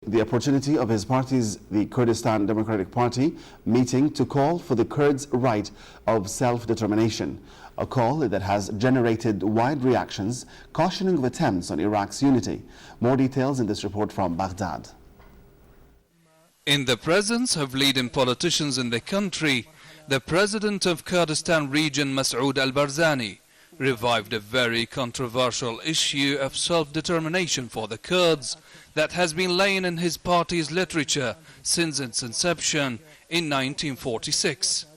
the opportunity of his party's, the Kurdistan Democratic Party, meeting to call for the Kurds' right of self-determination, a call that has generated wide reactions, cautioning of attempts on Iraq's unity. More details in this report from Baghdad. In the presence of leading politicians in the country, the president of Kurdistan region, Masoud al-Barzani, revived a very controversial issue of self-determination for the Kurds that has been laying in his party's literature since its inception in 1946.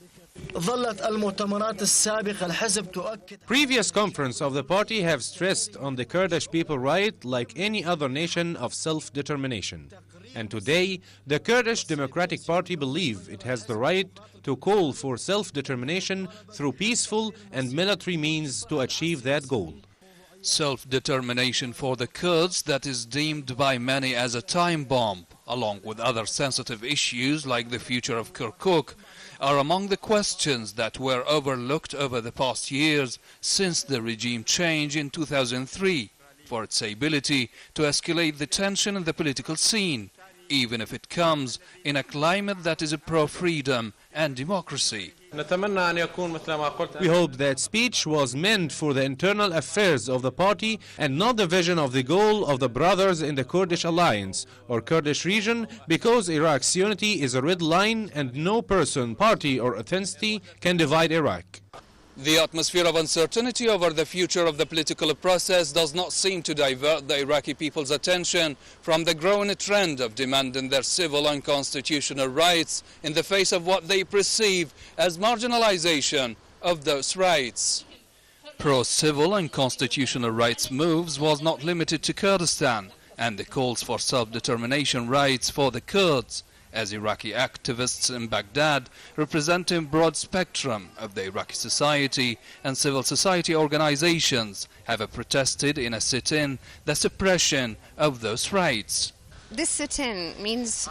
Previous conference of the party have stressed on the Kurdish people right like any other nation of self-determination. And today, the Kurdish Democratic Party believe it has the right to call for self-determination through peaceful and military means to achieve that goal. Self-determination for the Kurds that is deemed by many as a time bomb, along with other sensitive issues like the future of Kirkuk, are among the questions that were overlooked over the past years since the regime change in 2003 for its ability to escalate the tension in the political scene, even if it comes in a climate that is pro-freedom and democracy. We hope that speech was meant for the internal affairs of the party and not the vision of the goal of the brothers in the Kurdish alliance or Kurdish region, because Iraq's unity is a red line and no person, party or ethnicity can divide Iraq. The atmosphere of uncertainty over the future of the political process does not seem to divert the Iraqi people's attention from the growing trend of demanding their civil and constitutional rights in the face of what they perceive as marginalization of those rights. Pro-civil and constitutional rights moves was not limited to Kurdistan, and the calls for self-determination rights for the Kurds, as Iraqi activists in Baghdad, representing a broad spectrum of the Iraqi society and civil society organizations, have protested in a sit-in the suppression of those rights. This sit-in means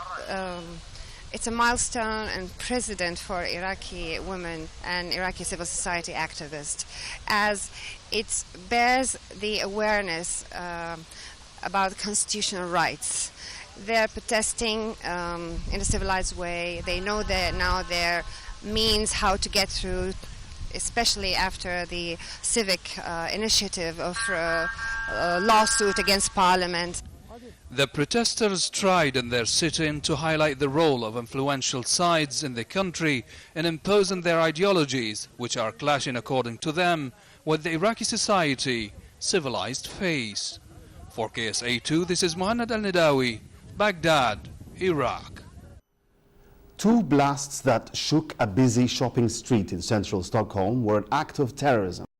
it's a milestone and precedent for Iraqi women and Iraqi civil society activists, as it bears the awareness about constitutional rights. They're protesting in a civilized way. They know that now their means how to get through, especially after the civic initiative of a lawsuit against parliament. The protesters tried in their sit-in to highlight the role of influential sides in the country in imposing their ideologies, which are clashing, according to them, with the Iraqi society civilized face. For KSA2, this is Muhanad al Nidawi, Baghdad, Iraq. Two blasts that shook a busy shopping street in central Stockholm were an act of terrorism.